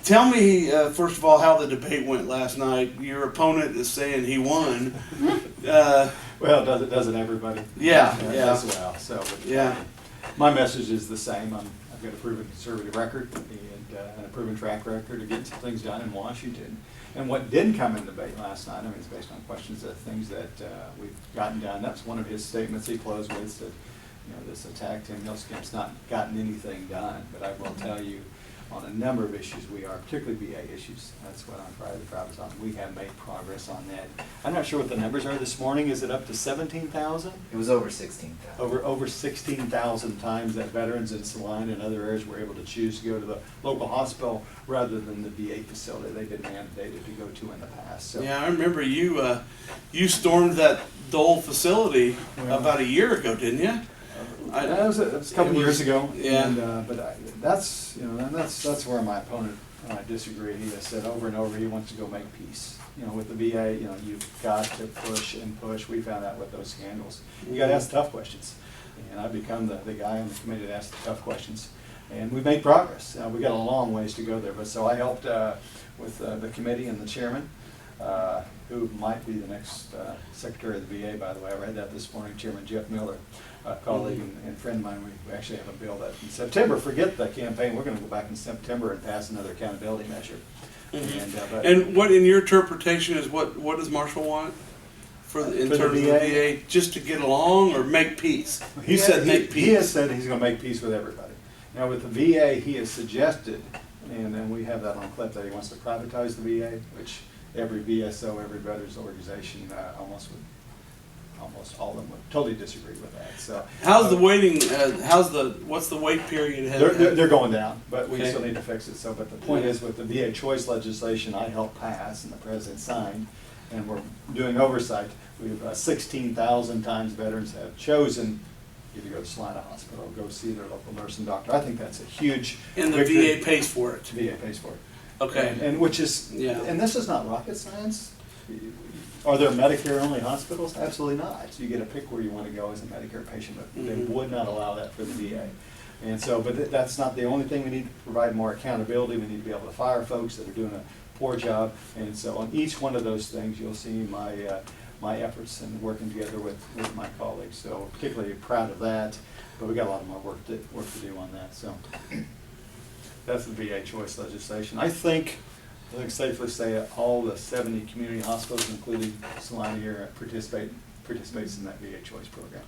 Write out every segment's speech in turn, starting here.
Tell me, first of all, how the debate went last night. Your opponent is saying he won. Well, doesn't everybody? Yeah. As well. So, but, Yeah. my message is the same. I've got a proven conservative record and a proven track record of getting some things done in Washington. And what didn't come in the debate last night, I mean, it's based on questions of things that we've gotten done. That's one of his statements he closed with, said, this attack to Huelskamp's not gotten anything done. But I will tell you, on a number of issues we are, particularly VA issues. That's what I'm probably the proudest on. We have made progress on that. I'm not sure what the numbers are this morning. Is it up to 17,000? It was over 16,000. Over 16,000 times that veterans in Salina and other areas were able to choose to go to the local hospital rather than the VA facility they've been mandated to go to in the past. So, Yeah, I remember you stormed that Dole facility about a year ago, didn't you? That was a couple years ago. Yeah. And, but that's that's where my opponent disagreed. He has said over and over he wants to go make peace. With the VA, you've got to push and push. We found out with those scandals. You got to ask tough questions, and I've become the guy on the committee to ask the tough questions. And we've made progress. We got a long ways to go there. But so I helped with the committee and the chairman, who might be the next secretary of the VA. By the way, I read that this morning. Chairman Jeff Miller. A colleague and friend of mine, we actually have a bill that in September, forget the campaign, we're going to go back in September and pass another accountability measure. And what, in your interpretation, is what does Marshall want in terms of the VA? Just to get along or make peace? He said make peace. He has said he's going to make peace with everybody. Now with the VA, he has suggested, and we have that on clip, that he wants to privatize the VA, which every VSO, every veterans organization almost all of them would totally disagree with that. So how's the waiting? What's the wait period? They're going down, but we Okay. still need to fix it. So, but the point is, with the VA choice legislation I helped pass and the president signed, and we're doing oversight. We've 16,000 times veterans have chosen either go to Salina Hospital or go see their local nurse and doctor. I think that's a huge. And the victory. VA pays for it. VA pays for it. Okay. And which is, and this is not rocket science. Are there Medicare-only hospitals? Absolutely not. So you get to pick where you want to go as a Medicare patient, but they would not allow that for the VA. And so, but that's not the only thing. We need to provide more accountability. We need to be able to fire folks that are doing a poor job. And so on each one of those things, you'll see my efforts in working together with my colleagues. So particularly proud of that, but we got a lot more work to do on that. So that's the VA choice legislation. I think safely say all the 70 community hospitals, including Salina here, participates in that VA choice program.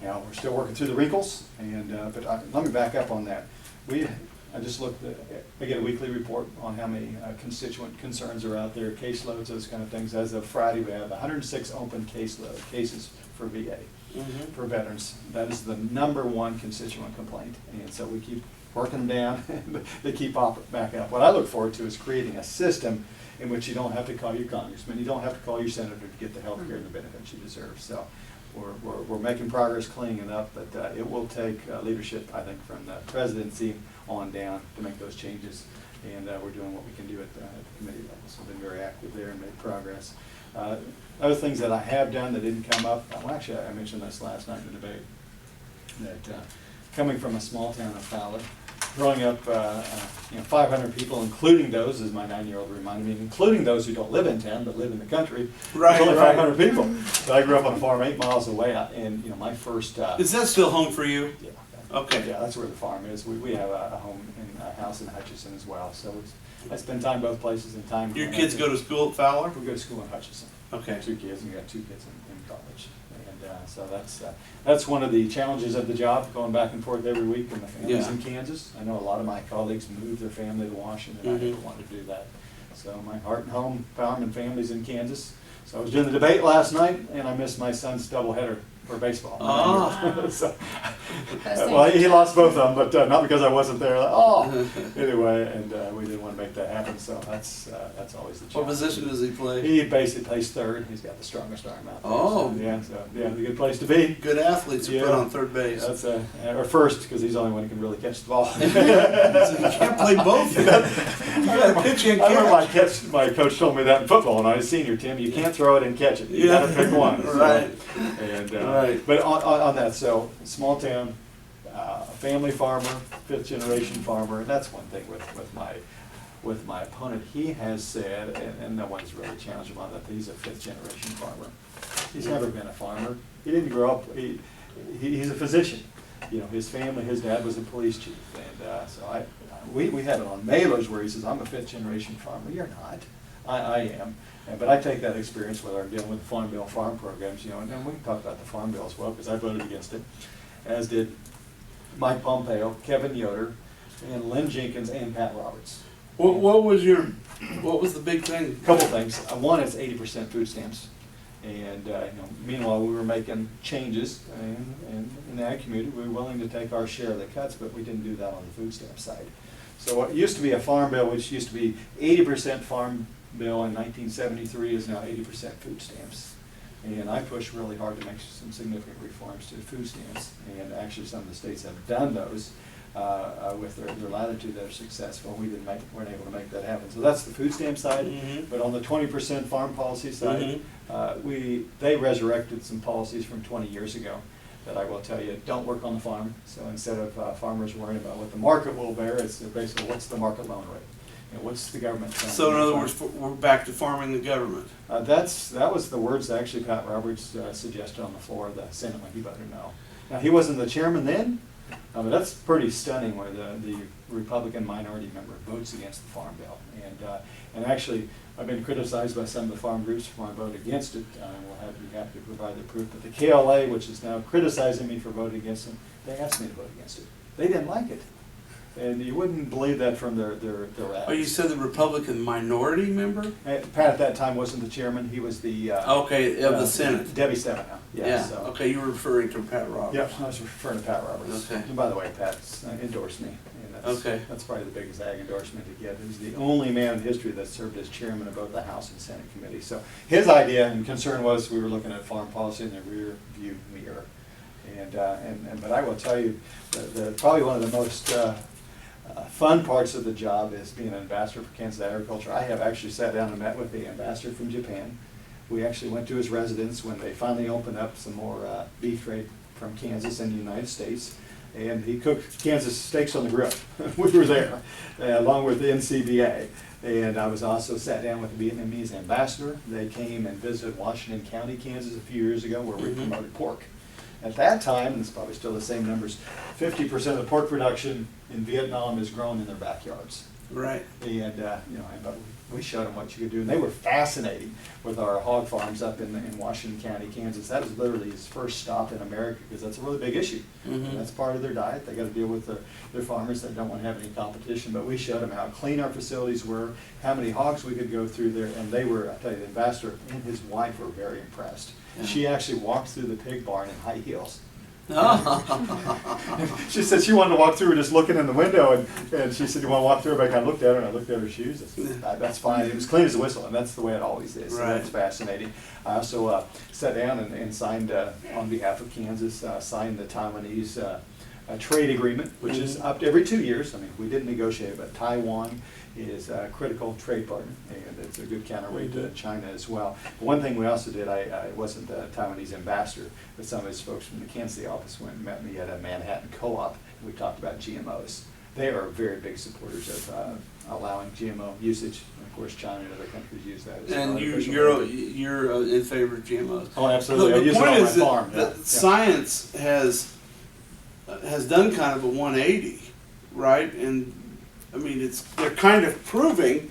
Now we're still working through the wrinkles, and but let me back up on that. I just looked. I get a weekly report on how many constituent concerns are out there, caseloads, those kind of things. As of Friday, we have 106 open cases for VA for veterans. That is the #1 constituent complaint, and so we keep working them down, and they keep popping back up. What I look forward to is creating a system in which you don't have to call your congressman, you don't have to call your senator to get the health care and the benefits you deserve. So we're making progress cleaning it up, but it will take leadership, I think, from the presidency on down to make those changes. And we're doing what we can do at the committee level. So we've been very active there and made progress. Other things that I have done that didn't come up, well, actually I mentioned this last night in the debate, that coming from a small town of Fowler, growing up, 500 people, including those, as my 9-year-old reminded me, including those who don't live in town but live in the country. Right, only right. 500 people. So I grew up on a farm 8 miles away, and my first. Is that still home for you? Yeah. Okay. Yeah, that's where the farm is. We have a home in a house in Hutchinson as well. So I spend time both places and time. Your kids go to school at Fowler? We go to school in Hutchinson. Okay. 2 kids, and we got 2 kids in college. So that's one of the challenges of the job, going back and forth every week, and the families in Kansas. I know a lot of my colleagues moved their family to Washington. I never wanted to do that. So my heart and home, farm and family's in Kansas. So I was doing the debate last night, and I missed my son's doubleheader for baseball. So, well, he lost both of them, but not because I wasn't there. Anyway, and we didn't want to make that happen. So that's always the challenge. What position does he play? He basically plays third. He's got the strongest arm out there. Oh, a good place to be. Good athletes are put on third base. That's or first, because he's the only one who can really catch the ball. So you can't play both. You got to pitch and I remember catch. my coach told me that in football when I was senior, Tim. You can't throw it and catch it. You got to pick one. Right. And Right. But on that, so small town, family farmer, 5th generation farmer, and that's one thing with my with my opponent. He has said, and no one's really challenged him on that he's a 5th generation farmer. He's never been a farmer. He didn't grow up. He's a physician. You know, his family, his dad was a police chief, and so we have it on mailers where he says, "I'm a 5th generation farmer." You're not. I am. But I take that experience whether I'm dealing with the Farm Bill and farm programs, you know, and we can talk about the Farm Bill as well, because I voted against it, as did Mike Pompeo, Kevin Yoder, and Lynn Jenkins, and Pat Roberts. What was the big thing? A couple things. One is 80% food stamps. And you know, meanwhile, we were making changes in the ag community. We were willing to take our share of the cuts, but we didn't do that on the food stamp side. So what used to be a farm bill, which used to be 80% farm bill in 1973, is now 80% food stamps. And I pushed really hard to make some significant reforms to food stamps. And actually, some of the states have done those with their latitude that are successful. We weren't able to make that happen. So that's the food stamp side. Mm-hmm. But on the 20% farm policy side, mm-hmm. They resurrected some policies from 20 years ago that I will tell you don't work on the farm. So instead of farmers worrying about what the market will bear, it's basically what's the market loan rate. You know, what's the government trying So in other words, we're back to farming the government. That was the words that actually Pat Roberts suggested on the floor of the Senate when he voted no. Now he wasn't the chairman then, but that's pretty stunning where the Republican minority member votes against the Farm Bill. And actually, I've been criticized by some of the farm groups for my vote against it. We'll be happy to provide the proof. But the KLA, which is now criticizing me for voting against it, they asked me to vote against it. They didn't like it. And you wouldn't believe that from their ads. Oh, you said the Republican minority member? Pat at that time wasn't the chairman. He was the of the Senate. Debbie Stabenow. Yeah. So. Okay, you were referring to Pat Roberts. Yep, I was referring to Pat Roberts. Okay. And by the way, Pat's endorsed me. And that's probably the biggest ag endorsement to get. He's the only man in history that served as chairman of both the House and Senate committee. So his idea and concern was we were looking at farm policy in the rear view mirror. But I will tell you, probably one of the most fun parts of the job is being an ambassador for Kansas agriculture. I have actually sat down and met with the ambassador from Japan. We actually went to his residence when they finally opened up some more beef trade from Kansas and the United States. And he cooked Kansas steaks on the grill. We were there, along with the NCBA. And I was also sat down with the Vietnamese ambassador. They came and visited Washington County, Kansas a few years ago where we promoted pork. At that time, and it's probably still the same numbers, 50% of the pork production in Vietnam is grown in their backyards. Right. And we showed them what you could do, and they were fascinated with our hog farms up in Washington County, Kansas. That was literally his first stop in America because that's a really big issue. And that's part of their diet. They got to deal with their farmers that don't want to have any competition. But we showed them how clean our facilities were, how many hogs we could go through there, and they were, I tell you, the ambassador and his wife were very impressed. Yeah. She actually walked through the pig barn in high heels. She said she wanted to walk through just looking in the window, and she said, "You want to walk through?" But I kind of looked at her, and I looked at her shoes. I said, "That's fine." It was clean as a whistle, and that's the way it always is. Right. So that's fascinating. I also sat down and signed, on behalf of Kansas, signed the Taiwanese trade agreement, which is up every 2 years. I mean, we didn't negotiate it, but Taiwan is a critical trade partner, and it's a good counterweight to China as well. But one thing we also did, I wasn't the Taiwanese ambassador, but some of his folks from the Kansas City office went and met me at a Manhattan co-op, and we talked about GMOs. They are very big supporters of allowing GMO usage. And of course, China and other countries use that as well. And you're in favor of GMOs. Oh, absolutely. I The use it point on my is farm. that science has done kind of a 180, right? And I mean, they're kind of proving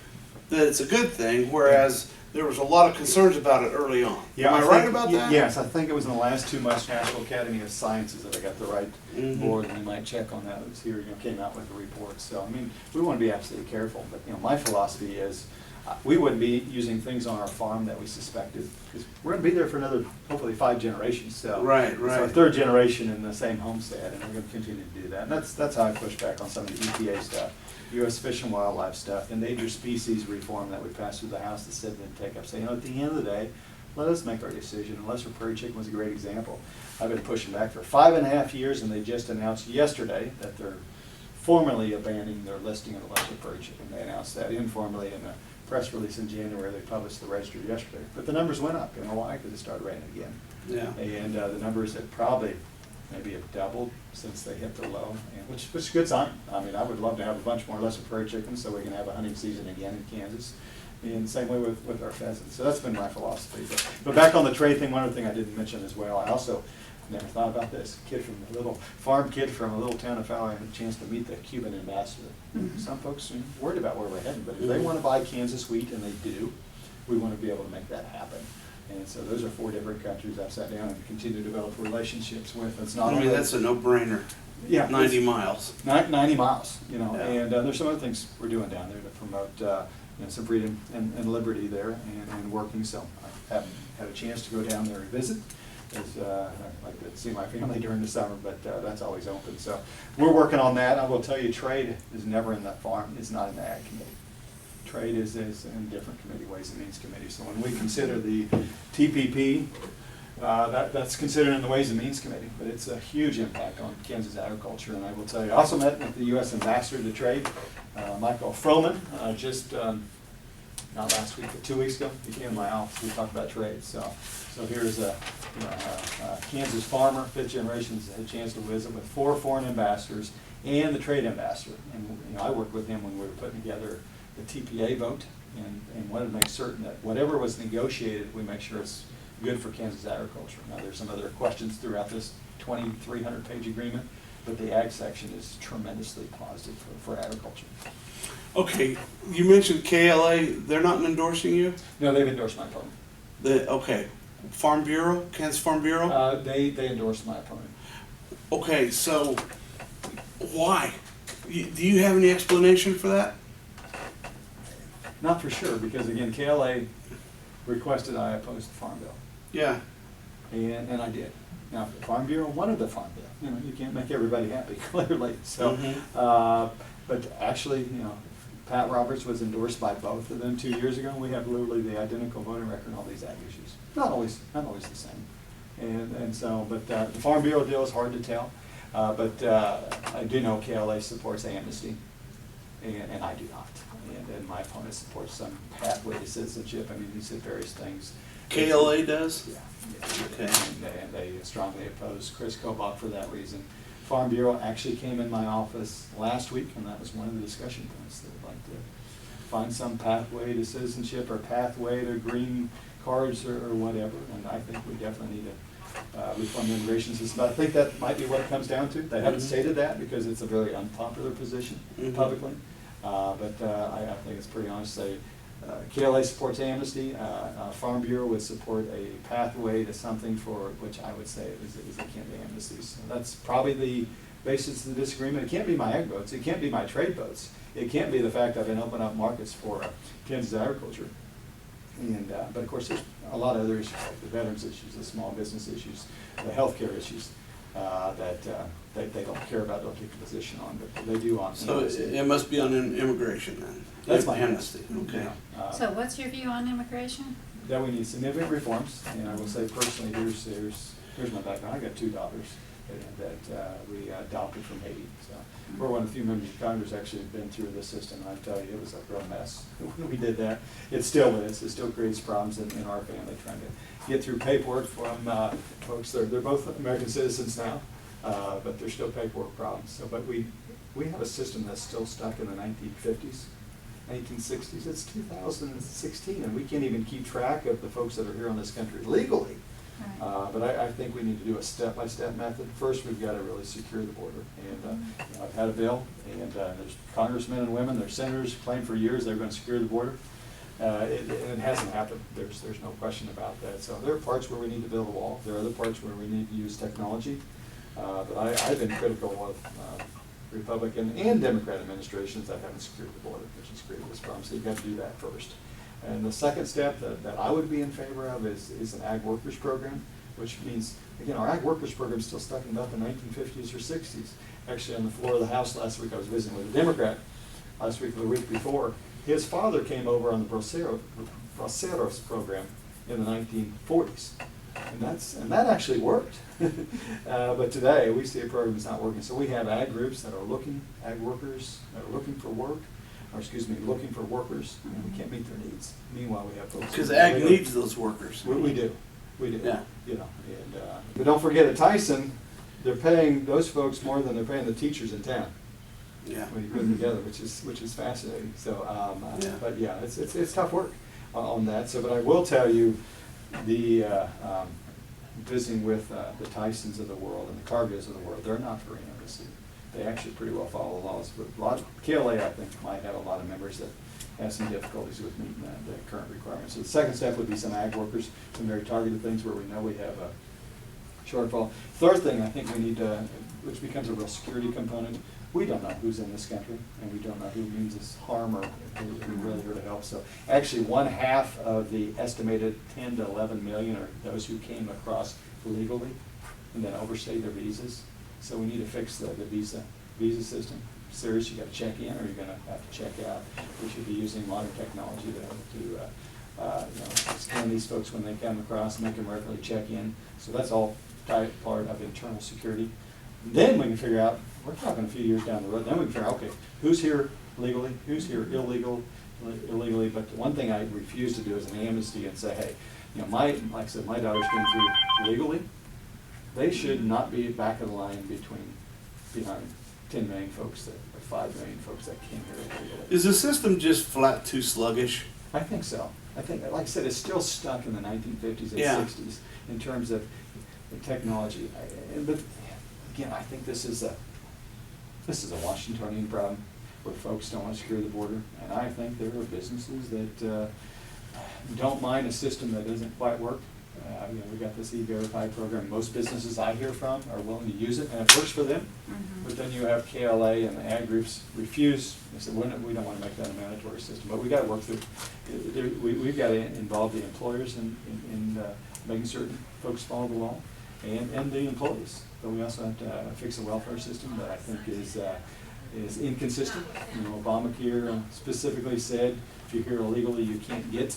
that it's a good thing, whereas there was a lot of concerns about it early on. Yeah, Am I right about that? Yes, I think it was in the last 2 months, National Academy of Sciences, that I got the right board, and we might check on that. It was here, came out with a report. So, I mean, we want to be absolutely careful. But, my philosophy is we wouldn't be using things on our farm that we suspected, because we're going to be there for another, hopefully, 5 generations. So, Right. It's our 3rd generation in the same homestead, and we're going to continue to do that. And that's how I push back on some of the EPA stuff. U.S. Fish and Wildlife stuff, endangered species reform that we passed through the House that said didn't take up. So, at the end of the day, let us make our decision. And Lesser Prairie Chicken was a great example. I've been pushing back for 5.5 years, and they just announced yesterday that they're formally abandoning their listing of the Lesser Prairie Chicken. They announced that informally in a press release in January. They published the register yesterday. But the numbers went up. You know why? Because it started raining again. Yeah. And the numbers that probably maybe have doubled since they hit the low, and which is a good sign. I mean, I would love to have a bunch more lesser prairie chickens so we can have a hunting season again in Kansas. And the same way with our pheasants. So that's been my philosophy. But back on the trade thing, one other thing I didn't mention as well, I also never thought about this. Kid from a little farm kid from a little town of Fowler, I had a chance to meet the Cuban ambassador. Mhm. Some folks are worried about where we're heading, but if they want to buy Kansas wheat, and they do, we want to be able to make that happen. And so those are 4 different countries I've sat down and continue to develop relationships with. It's not I mean, only that's a no-brainer. yeah, 90 miles. 90 miles, you know, Yeah. and there's some other things we're doing down there to promote some freedom and liberty there and working. So I haven't had a chance to go down there and visit, as I like to see my family during the summer, but that's always open. So we're working on that. I will tell you, trade is never in the farm, it's not in the ag committee. Trade is in different committee, Ways and Means Committee. So when we consider the TPP, that's considered in the Ways and Means Committee, but it's a huge impact on Kansas agriculture. And I will tell you, I also met with the U.S. Ambassador to Trade, Michael Froman, just not last week, but 2 weeks ago. He came to my office. We talked about trade. So here's a Kansas farmer, 5th generation's had a chance to visit with 4 foreign ambassadors and the trade ambassador. And I worked with him when we were putting together the TPA vote, and wanted to make certain that whatever was negotiated, we make sure it's good for Kansas agriculture. Now, there's some other questions throughout this 2,300-page agreement, but the ag section is tremendously positive for agriculture. Okay, you mentioned KLA. They're not endorsing you? No, they've endorsed my opponent. Okay. Farm Bureau? Kansas Farm Bureau? They endorsed my opponent. Okay, so why? Do you have any explanation for that? Not for sure, because again, KLA requested I oppose the Farm Bill, Yeah. and I did. Now, if the Farm Bureau wanted the Farm Bill, you know, you can't make everybody happy, clearly. So, but actually, you know, Pat Roberts was endorsed by both of them 2 years ago. We have literally the identical voting record on all these ag issues. Not always the same. And so, but the Farm Bureau deal is hard to tell. But I do know KLA supports amnesty, and I do not. And my opponent supports some pathway to citizenship. I mean, he said various things. KLA does? Yeah. Okay. And they strongly oppose Chris Kobach for that reason. Farm Bureau actually came in my office last week, and that was one of the discussion points. They would like to find some pathway to citizenship or pathway to green cards or whatever. And I think we definitely need to reform the immigration system. I think that might be what it comes down to. They haven't stated that because it's a very unpopular position publicly. But I think it's pretty honest to say KLA supports amnesty. Farm Bureau would support a pathway to something for which I would say is akin to amnesty. So that's probably the basis of the disagreement. It can't be my ag votes. It can't be my trade votes. It can't be the fact I've been opening up markets for Kansas agriculture. And but of course, there's a lot of other issues like the veterans issues, the small business issues, the healthcare issues that they don't care about, don't take a position on, but they do on. So it must be on immigration then? That's my amnesty. Okay. So what's your view on immigration? That we need significant reforms, and I will say personally, here's my background. I got 2 daughters that we adopted from Haiti. So we're one of the few members of Congress actually have been through this system. And I tell you, it was a real mess when we did that. It still is. It still creates problems in our family trying to get through paperwork from folks. They're both American citizens now, but there's still paperwork problems. So, but we have a system that's still stuck in the 1950s. 1960s. It's 2016, and we can't even keep track of the folks that are here in this country legally. Right. But I think we need to do a step-by-step method. First, we've got to really secure the border. And you know, I've had a bill, and there's congressmen and women, there's senators claim for years they're going to secure the border. It hasn't happened. There's no question about that. So there are parts where we need to build a wall. There are other parts where we need to use technology. But I've been critical of Republican and Democrat administrations that haven't secured the border, which has created this problem. So you've got to do that first. And the second step that I would be in favor of is an ag workers program, which means, again, our ag workers program is still stuck in about the 1950s or 60s. Actually, on the floor of the House last week, I was visiting with a Democrat last week or the week before. His father came over on the Braceros program in the 1940s. And that actually worked. But today we see a program that's not working. So we have ag groups that are ag workers that are looking for work, looking for workers, and we can't meet their needs. Meanwhile, we have folks. Because ag needs those workers. We do. Yeah. You know, and but don't forget at Tyson, they're paying those folks more than they're paying the teachers in town. Yeah. When you put them together, which is fascinating. So, Yeah. but yeah, it's tough work on that. So, but I will tell you, the visiting with the Tysons of the world and the Cargos of the world, they're not very interested. They actually pretty well follow the laws. But a lot of KLA, I think, might have a lot of members that have some difficulties with meeting the current requirements. So the second step would be some ag workers, some very targeted things where we know we have a shortfall. Third thing I think we need to, which becomes a real security component, we don't know who's in this country, and we don't know who means us harm or who really here to help. So actually, 1/2 of the estimated 10 to 11 million are those who came across legally and then overstayed their visas. So we need to fix the visa system. Serious, you got to check in, or you're going to have to check out. We should be using modern technology to scan these folks when they come across, make them regularly check in. So that's all part of internal security. Then we can figure out, we're talking a few years down the road, then we can figure out, okay, who's here legally, who's here illegally. But the one thing I refuse to do is an amnesty and say, hey, like I said, my daughter's been through legally. They should not be back of the line behind 10 million folks, or 5 million folks that came here illegally. Is the system just flat too sluggish? I think so. I think, like I said, it's still stuck in the 1950s and Yeah. 60s in terms of the technology. But again, I think this is a Washingtonian problem where folks don't want to secure the border. And I think there are businesses that don't mind a system that doesn't quite work. We got this E-Verify program. Most businesses I hear from are willing to use it, and it works for them. But then you have KLA and the ag groups refuse. They said, we don't want to make that a mandatory system. But we've got to work through. We've got to involve the employers in making certain folks follow the law, and the employees. But we also have to fix a welfare system that I think is inconsistent. Obamacare specifically said if you're here illegally, you can't get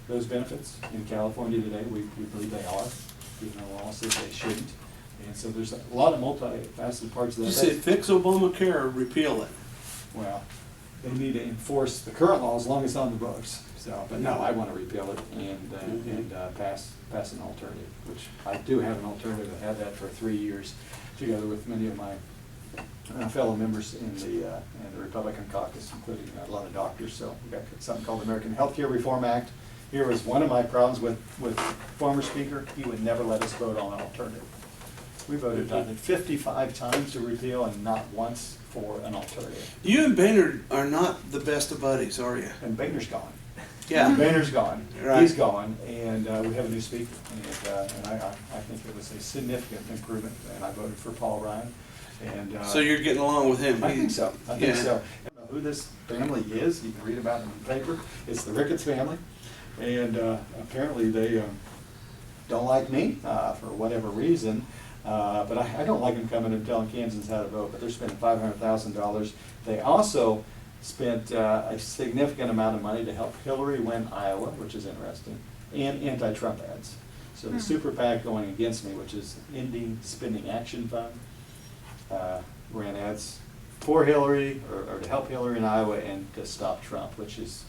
those benefits. In California today, we believe they are, even though the law says they shouldn't. And so there's a lot of multifaceted parts of that. You say fix Obamacare or repeal it? Well, they need to enforce the current law as long as it's on the books. So, but no, I want to repeal it and pass an alternative, which I do have an alternative. I had that for 3 years, together with many of my fellow members in the Republican caucus, including a lot of doctors. So we've got something called the American Healthcare Reform Act. Here was one of my problems with former speaker. He would never let us vote on an alternative. We voted on it 55 times to repeal and not once for an alternative. You and Boehner are not the best of buddies, are you? And Boehner's gone. Yeah. Boehner's gone. Right. He's gone, and we have a new speaker. And I think it was a significant improvement, and I voted for Paul Ryan. And So you're getting along with him? I think so. I think Yeah. so. I don't know who this family is. You can read about it in the paper. It's the Ricketts family. And apparently they don't like me for whatever reason. But I don't like them coming and telling Kansans how to vote. But they're spending $500,000. They also spent a significant amount of money to help Hillary win Iowa, which is interesting, and anti-Trump ads. So the super PAC going against me, which is Ending Spending Action Fund, ran ads for Hillary or to help Hillary in Iowa and to stop Trump, which is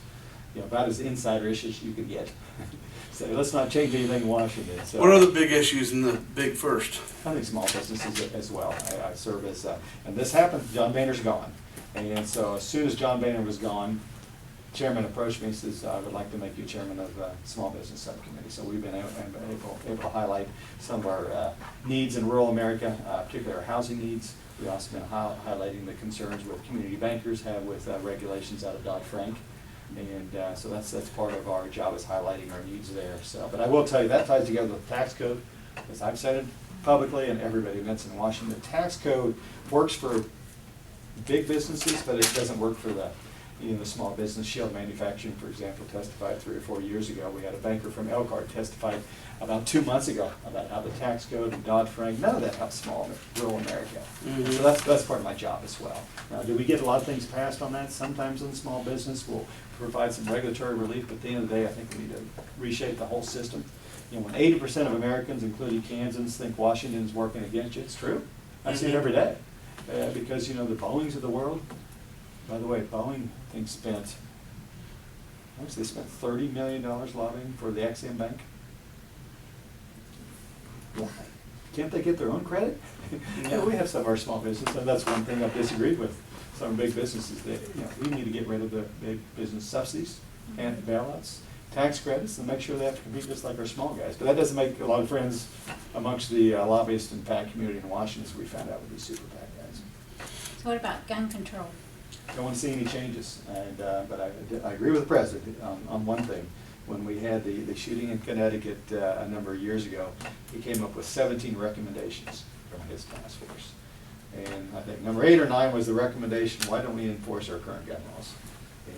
about as insider-ish as you could get. So let's not change anything in Washington. So What are the big issues in the big first? I think small businesses as well. I serve as, and this happened, John Boehner's gone. And so as soon as John Boehner was gone, chairman approached me and says, I would like to make you chairman of the Small Business Subcommittee. So we've been able to highlight some of our needs in rural America, particularly our housing needs. We've also been highlighting the concerns with community bankers have with regulations out of Dodd-Frank. And so that's part of our job, is highlighting our needs there. So, but I will tell you, that ties together with the tax code, as I've said it publicly, and everybody admits in Washington. The tax code works for big businesses, but it doesn't work for the small business. Shield Manufacturing, for example, testified 3 or 4 years ago. We had a banker from Elkhart testified about 2 months ago about how the tax code and Dodd-Frank, none of that helps small rural America. Mhm. So that's part of my job as well. Now, do we get a lot of things passed on that? Sometimes in small business, we'll provide some regulatory relief, but at the end of the day, I think we need to reshape the whole system. When 80% of Americans, including Kansans, think Washington is working against you, it's true. I see it every day. Because, the Boeings of the world, by the way, Boeing, I think, spent $30 million lobbying for the Axiom Bank. Why? Can't they get their own credit? Yeah, we have some of our small business, and that's one thing I've disagreed with some big businesses. That, we need to get rid of the big business subsidies and bailouts, tax credits, and make sure they have to compete just like our small guys. But that doesn't make a lot of friends amongst the lobbyists and PAC community in Washington, as we found out with these super PAC guys. So what about gun control? Don't want to see any changes, and, but I agree with the president on one thing. When we had the shooting in Connecticut a number of years ago, he came up with 17 recommendations from his task force. And I think number 8 or 9 was the recommendation, why don't we enforce our current gun laws?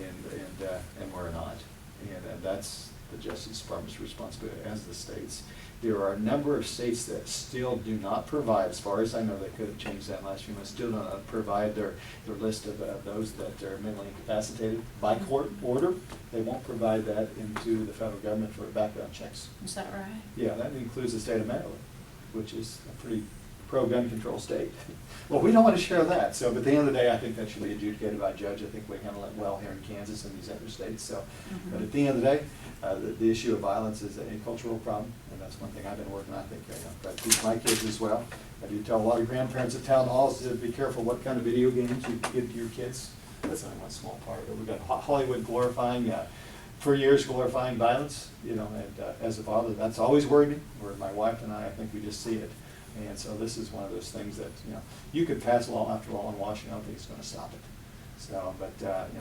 And we're not. And that's the Justice Department's responsibility, as the states. There are a number of states that still do not provide, as far as I know, they could have changed that last few months, still do not provide their list of those that are mentally incapacitated by court order. They won't provide that into the federal government for background checks. Is that right? Yeah, that includes the state of Maryland, which is a pretty pro-gun control state. Well, we don't want to share that, so but at the end of the day, I think that should be adjudicated by a judge. I think we handle it well here in Kansas and these other states. So, but at the end of the day, the issue of violence is a cultural problem, and that's one thing I've been working on. I think I teach my kids as well. I do tell a lot of grandparents at town halls to be careful what kind of video games you give to your kids. That's only one small part of it. We've got Hollywood glorifying, for years glorifying violence, and as a father, that's always worried me. Where my wife and I think we just see it. And so this is one of those things that, you could pass a law after all in Washington, I don't think it's going to stop it. So, but,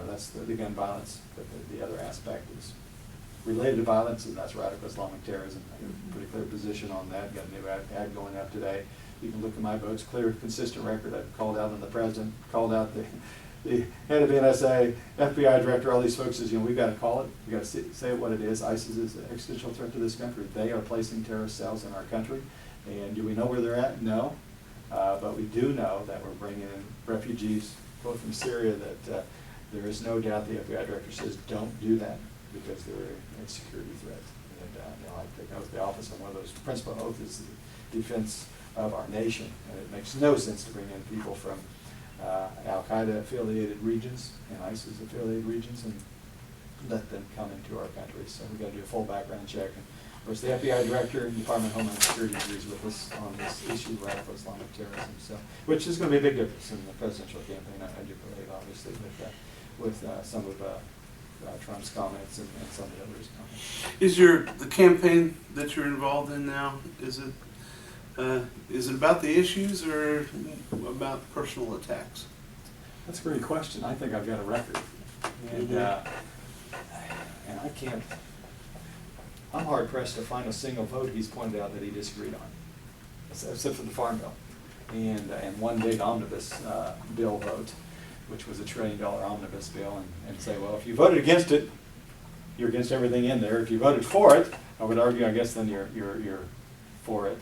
that's the gun violence, but the other aspect is related to violence, and that's radical Islamic terrorism. I have a pretty clear position on that. Got a new ad going up today. You can look at my votes, clear, consistent record. I've called out on the president, called out the head of the NSA, FBI director, all these folks says, we've got to call it. We've got to say what it is. ISIS is an existential threat to this country. They are placing terrorist cells in our country. And do we know where they're at? No. But we do know that we're bringing in refugees, both from Syria, that there is no doubt the FBI director says don't do that because they're a security threat. And I think that was the office of one of those principal oaths is the defense of our nation. And it makes no sense to bring in people from Al-Qaeda affiliated regions and ISIS affiliated regions and let them come into our country. So we've got to do a full background check. And of course, the FBI director and Department of Homeland Security agrees with us on this issue of radical Islamic terrorism. So, which is going to be a big difference in the presidential campaign. I do believe, obviously, with some of Trump's comments and some of the others' comments. Is the campaign that you're involved in now? Is it about the issues or about personal attacks? That's a great question. I think I've got a record, and I can't. I'm hard pressed to find a single vote he's pointed out that he disagreed on, except for the Farm Bill, and one big omnibus bill vote, which was $1 trillion omnibus bill, and say, well, if you voted against it, you're against everything in there. If you voted for it, I would argue, I guess, then you're for it,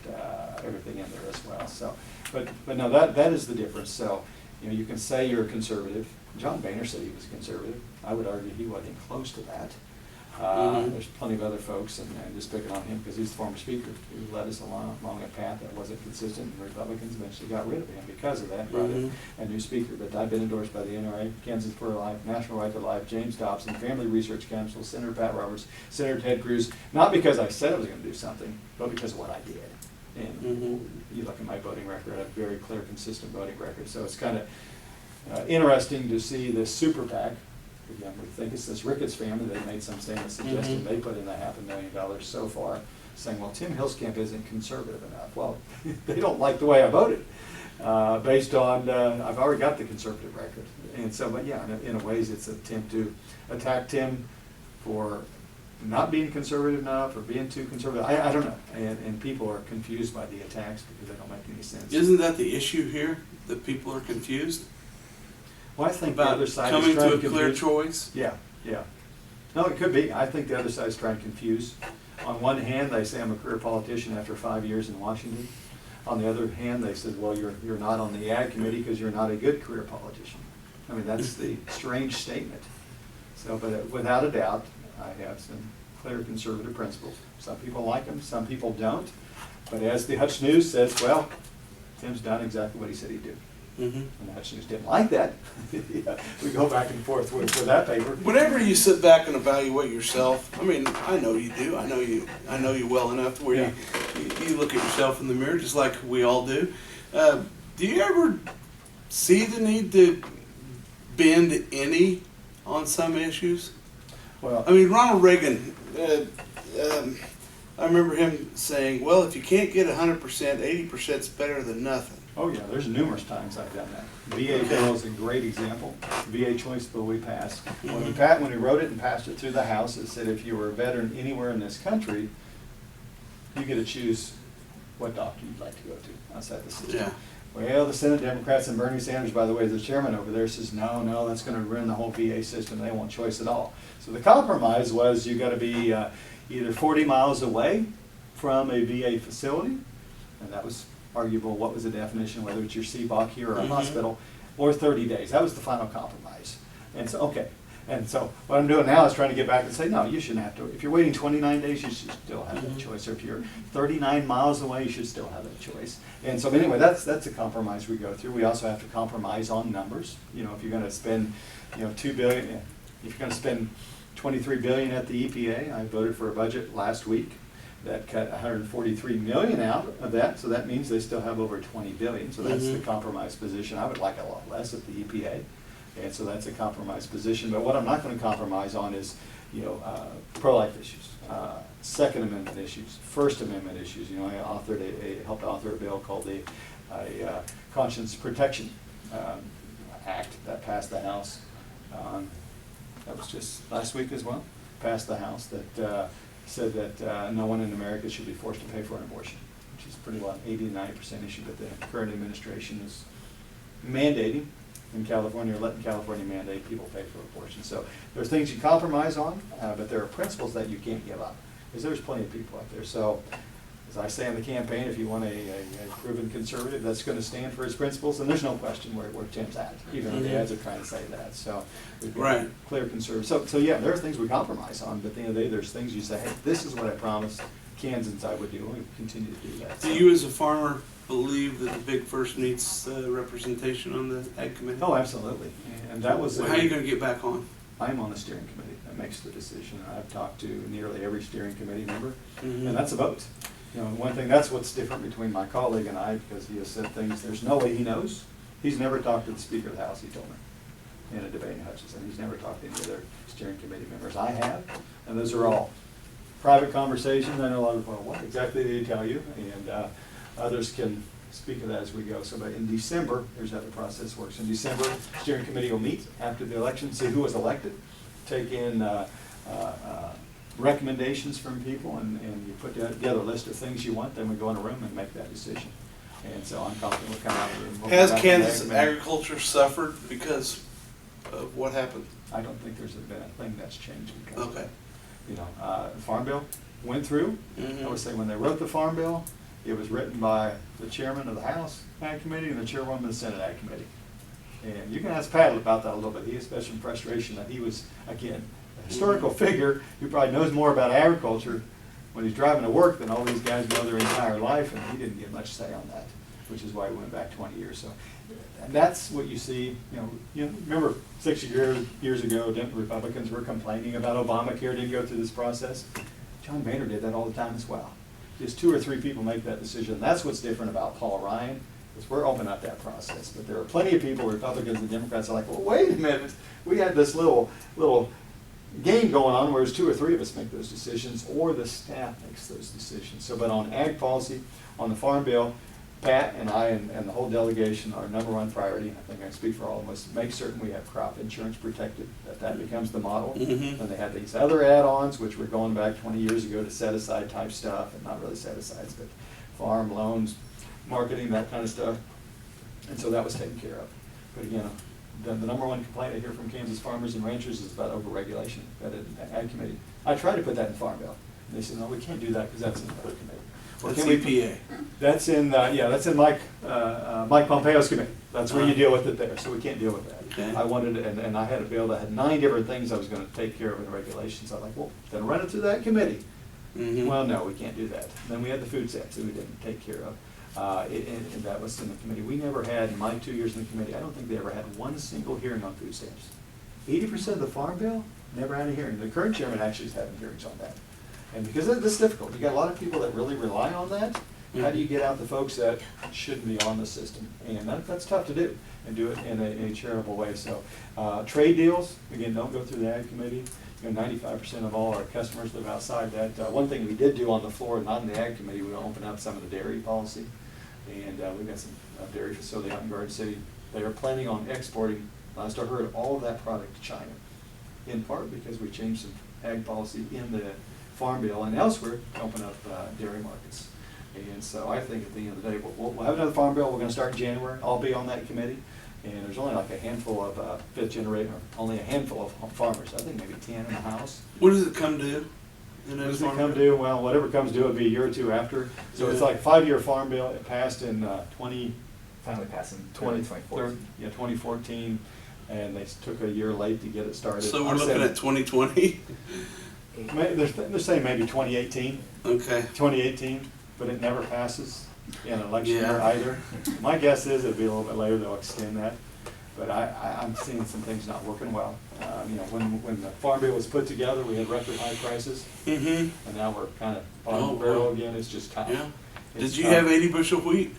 everything in there as well. So, but no, that is the difference. So, you can say you're a conservative. John Boehner said he was a conservative. I would argue he wasn't close to that. There's plenty of other folks, and just picking on him because he's the former speaker who led us along a path that wasn't consistent, and Republicans eventually got rid of him because of that, brought in a new speaker. But I've been endorsed by the NRA, Kansas for Life, National Right to Life, James Dobson, Family Research Council, Senator Pat Roberts, Senator Ted Cruz, not because I said I was going to do something, but because of what I did. And you look at my voting record, I have a very clear, consistent voting record. So it's kind of interesting to see this super PAC. Again, we think it's this Ricketts family. They made some statement suggesting they put in the $500,000 so far, saying, well, Tim Huelskamp isn't conservative enough. Well, they don't like the way I voted, based on, I've already got the conservative record. And so, but yeah, in a ways it's an attempt to attack Tim for not being conservative enough or being too conservative. I don't know. And people are confused by the attacks because they don't make any sense. Isn't that the issue here, that people are confused? Well, I think the About other side coming is trying to a to clear confuse. choice? Yeah. No, it could be. I think the other side is trying to confuse. On one hand, they say I'm a career politician after 5 years in Washington. On the other hand, they said, well, you're not on the ag committee because you're not a good career politician. I mean, that's the strange statement. So, but without a doubt, I have some clear conservative principles. Some people like them, some people don't. But as the Hutch News says, well, Tim's done exactly what he said he'd do. And the Hutch News didn't like that. Yeah, we go back and forth with that paper. Whenever you sit back and evaluate yourself, I mean, I know you do. I know you well enough where you look at yourself in the mirror just like we all do. Do you ever see the need to bend any on some issues? Well, I mean, Ronald Reagan, I remember him saying, well, if you can't get 100%, 80% is better than nothing. oh yeah, there's numerous times I've done that. VA bill is a great example. VA choice bill we passed. When we wrote it and passed it through the House, it said if you were a veteran anywhere in this country, you get to choose what doctor you'd like to go to outside the system. Yeah. Well, the Senate Democrats and Bernie Sanders, by the way, the chairman over there, says, no, that's going to ruin the whole VA system. They won't choice at all. So the compromise was you got to be either 40 miles away from a VA facility, and that was arguable what was the definition, whether it's your CBOC here or a hospital, or 30 days. That was the final compromise. And so, okay. And so what I'm doing now is trying to get back and say, no, you shouldn't have to. If you're waiting 29 days, you should still have that choice. Or if you're 39 miles away, you should still have that choice. And so anyway, that's a compromise we go through. We also have to compromise on numbers. You know, if you're going to spend, $2 billion, if you're going to spend $23 billion at the EPA, I voted for a budget last week that cut $143 million out of that. So that means they still have over $20 billion. So that's the compromise position. I would like a lot less at the EPA. And so that's a compromise position. But what I'm not going to compromise on is, pro-life issues, Second Amendment issues, First Amendment issues. I helped author a bill called the Conscience Protection Act that passed the House. That was just last week as well. Passed the House that said that no one in America should be forced to pay for an abortion, which is pretty well 80 to 90% issue. But the current administration is mandating in California, or letting California mandate people pay for abortion. So there's things you compromise on, but there are principles that you can't give up, because there's plenty of people out there. So as I say in the campaign, if you want a proven conservative that's going to stand for his principles, then there's no question where Tim's at, even though the ads are trying to say that. So we've got a clear conservative. So yeah, there are things we compromise on, but at the end of the day, there's things you say, hey, this is what I promised Kansans I would do, and we continue to do that. Do you as a farmer believe that the Big First needs representation on the Ag Committee? Oh, absolutely. And that was How are you going to get back on? I'm on the steering committee that makes the decision. I've talked to nearly every steering committee member, and that's a vote. One thing, that's what's different between my colleague and I, because he has said things there's no way he knows. He's never talked to the Speaker of the House, he told me, in a debate in Hutchinson. He's never talked to any other steering committee members. I have, and those are all private conversations. I know a lot of people, what exactly did he tell you? And others can speak of that as we go. So, but in December, here's how the process works. In December, steering committee will meet after the election, see who was elected, take in recommendations from people, and you put together a list of things you want. Then we go in a room and make that decision. And so I'm confident we'll come out and Has Kansas agriculture suffered because of what happened? I don't think there's been a thing that's changed because of Okay. that. The Farm Bill went through. I would say when they wrote the Farm Bill, it was written by the chairman of the House Ag Committee and the chairwoman of the Senate Ag Committee. And you can ask Pat about that a little bit. He expressed some frustration that he was, again, a historical figure who probably knows more about agriculture when he's driving to work than all these guys know their entire life, and he didn't get much say on that, which is why we went back 20 years. So, and that's what you see. Remember 6 years ago, Republicans were complaining about Obamacare didn't go through this process. John Boehner did that all the time as well. Just 2 or 3 people make that decision. That's what's different about Paul Ryan, is we're open up that process. But there are plenty of people, Republicans and Democrats, are like, well, wait a minute. We had this little game going on where it's 2 or 3 of us make those decisions, or the staff makes those decisions. So, but on ag policy, on the Farm Bill, Pat and I and the whole delegation, our #1 priority, and I think I can speak for all of us, make certain we have crop insurance protected, that becomes the model. And they have these other add-ons, which were going back 20 years ago to set-aside type stuff, and not really set-asides, but farm loans, marketing, that kind of stuff. And so that was taken care of. But again, the #1 complaint I hear from Kansas farmers and ranchers is about overregulation at an Ag Committee. I tried to put that in Farm Bill, and they said, no, we can't do that because that's in another committee. That's EPA. That's in Mike Pompeo's committee. That's where you deal with it there, so we can't deal with that. Okay. I wanted, and I had a bill that had 9 different things I was going to take care of in regulations. I'm like, well, then run it through that committee. Well, no, we can't do that. Then we had the food stamps that we didn't take care of. And that was in the committee. We never had, in my 2 years in the committee, I don't think they ever had one single hearing on food stamps. 80% of the Farm Bill never had a hearing. The current chairman actually is having hearings on that. And because this is difficult, you got a lot of people that really rely on that. How do you get out the folks that shouldn't be on the system? And that's tough to do, and do it in a charitable way. So trade deals, again, don't go through the Ag Committee. 95% of all our customers live outside that. One thing we did do on the floor, not in the Ag Committee, we opened up some of the dairy policy. And we've got some dairy facility out in Garden City. They are planning on exporting, last I heard, all of that product to China. In part because we changed some ag policy in the Farm Bill and elsewhere to open up dairy markets. And so I think at the end of the day, we'll have another Farm Bill. We're going to start in January. I'll be on that committee. And there's only like a handful of fifth generation, only a handful of farmers. I think maybe 10 in the House. When does it come due? When does it come due? Well, whatever comes due will be a year or two after. So it's like a 5-year Farm Bill. It passed in Finally passed in 2014. Yeah, 2014. And they took a year late to get it started. So we're looking at 2020? They're saying maybe 2018. Okay. 2018, but it never passes in an election year Yeah. either. My guess is it'll be a little bit later, they'll extend that. But I'm seeing some things not working well. When the Farm Bill was put together, we had record high prices. Mm-hmm. And now we're kind of bottom barrel again. It's just tough. Yeah. It's Did you tough. have 80 bushel wheat?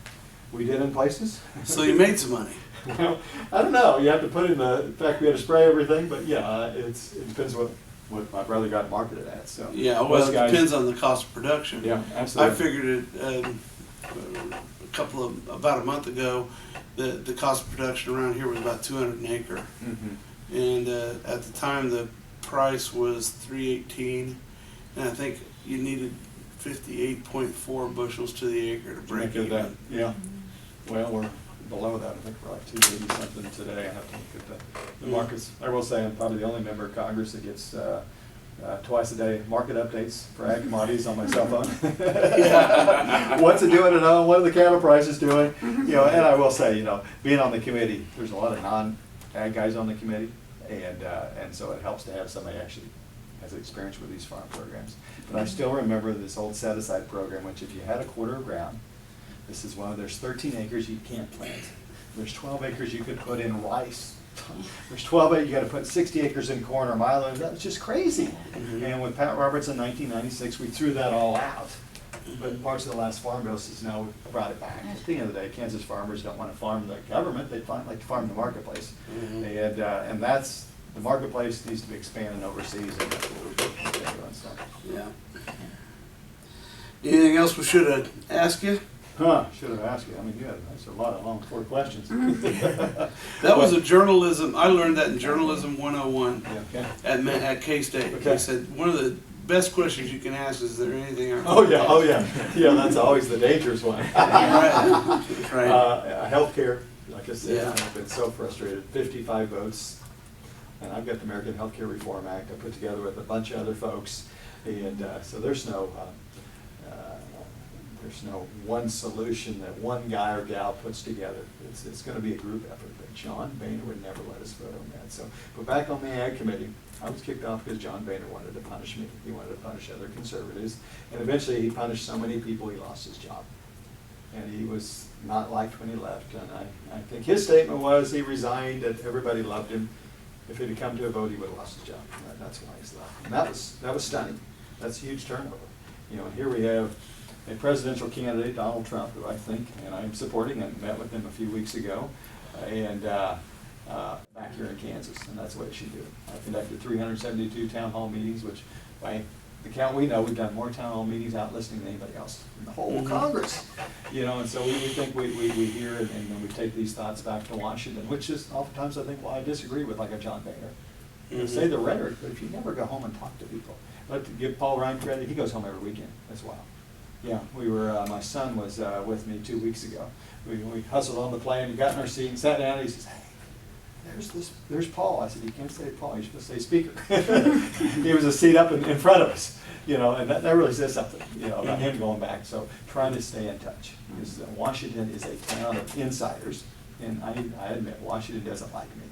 We did in places. So you made some money. Well, I don't know. You have to put in in fact, we had to spray everything, but yeah, it depends what my brother got marketed at. So Yeah, well, those it guys- depends on the cost of production. Yeah, I absolutely. figured it about a month ago, the cost of production around here was about 200 an acre. Mhm. And at the time, the price was $3.18, and I think you needed 58.4 bushels to the acre to break Think of that. even. Yeah. Well, we're below that. I think we're like 280 something today. I have to look at the markets. I will say I'm probably the only member of Congress that gets twice a day market updates for ag commodities on my cell phone. What's it doing and what are the cattle prices doing? And I will say, being on the committee, there's a lot of non-ag guys on the committee, and so it helps to have somebody actually has experience with these farm programs. But I still remember this old set-aside program, which if you had a quarter of ground, this is there's 13 acres you can't plant. There's 12 acres you could put in rice. There's 12 acres, you gotta put 60 acres in corn or milo. That was just crazy. Mhm. And with Pat Roberts in 1996, we threw that all out. But parts of the last farm bill says now we brought it back. At the end of the day, Kansas farmers don't want to farm the government, they like to farm the marketplace. Mhm. And that's, the marketplace needs to be expanded overseas, and that's what we're doing. So. Yeah. Anything else we should have asked you? Should have asked you. I mean, that's a lot of long 4 questions. That was a journalism, I learned that in Journalism 101 Yeah, okay. at K-State. Okay. They said, one of the best questions you can ask is there anything I Oh, yeah. Yeah, that's always the dangerous one. Right. Right. Healthcare, like I said, Yeah. I've been so frustrated. 55 votes. And I've got the American Healthcare Reform Act I put together with a bunch of other folks. And so there's no one solution that one guy or gal puts together. It's going to be a group effort. But John Boehner would never let us vote on that. So, but back on the Ag Committee, I was kicked off because John Boehner wanted to punish me. He wanted to punish other conservatives. And eventually he punished so many people he lost his job. And he was not liked when he left. And I think his statement was he resigned, that everybody loved him. If it had come to a vote, he would have lost his job. That's why he's left. And that was stunning. That's a huge turnover. And here we have a presidential candidate, Donald Trump, who I think, and I'm supporting, and met with him a few weeks ago, back here in Kansas, and that's what it should do. I conducted 372 town hall meetings, which by the count we know, we've done more town hall meetings out listening than anybody else in the whole Congress. And so we think we hear and then we take these thoughts back to Washington, which is oftentimes I think, I disagree with, like a John Boehner. Say the rhetoric, but if you never go home and talk to people. But to give Paul Ryan credit, he goes home every weekend as well. Yeah, we were, my son was with me 2 weeks ago. We hustled on the plane, we got in our seat and sat down, and he says, hey, there's Paul. I said, you can't say Paul, you're supposed to say speaker. He was a seat up in front of us, and that really says something, about him going back. So trying to stay in touch. Because Washington is a town of insiders, and I admit, Washington doesn't like me.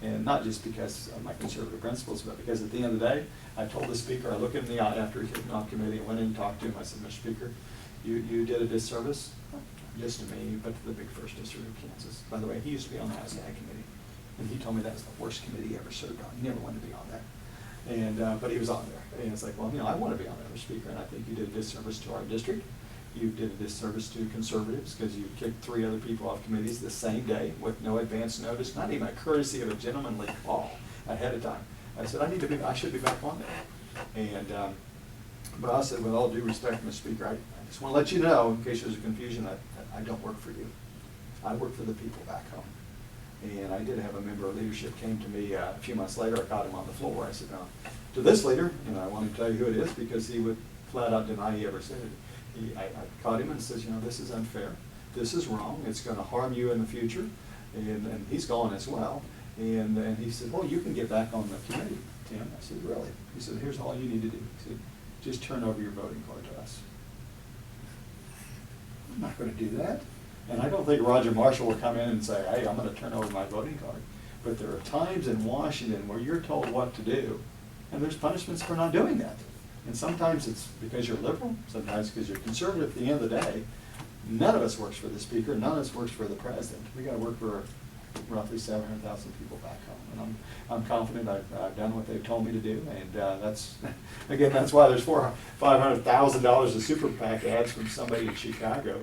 And not just because of my conservative principles, but because at the end of the day, I told the speaker, I looked him in the eye after he kicked me off committee and went in and talked to him. I said, Mr. Speaker, you did a disservice, not just to me, but to the big first district of Kansas. By the way, he used to be on the House Ag Committee. And he told me that was the worst committee he ever served on. He never wanted to be on there. And but he was on there. And it's like, well, I want to be on there as speaker, and I think you did a disservice to our district. You did a disservice to conservatives because you kicked 3 other people off committees the same day with no advance notice, not even a courtesy of a gentlemanly call ahead of time. I said, I should be back on there. And, but I said, with all due respect, Mr. Speaker, I just want to let you know, in case there's a confusion, that I don't work for you. I work for the people back home. And I did have a member of leadership came to me a few months later. I caught him on the floor. I said, to this leader, I want to tell you who it is because he would flat out deny he ever said it. I caught him and says, this is unfair. This is wrong. It's going to harm you in the future. And he's gone as well. And he said, well, you can get back on the committee, Tim. I said, really? He said, here's all you need to do. He said, just turn over your voting card to us. I'm not going to do that. And I don't think Roger Marshall will come in and say, hey, I'm going to turn over my voting card. But there are times in Washington where you're told what to do, and there's punishments for not doing that. And sometimes it's because you're liberal, sometimes because you're conservative. At the end of the day, none of us works for the speaker, none of us works for the president. We got to work for roughly 700,000 people back home. And I'm confident I've done what they've told me to do. And that's, again, that's why there's $500,000 of super PAC ads from somebody in Chicago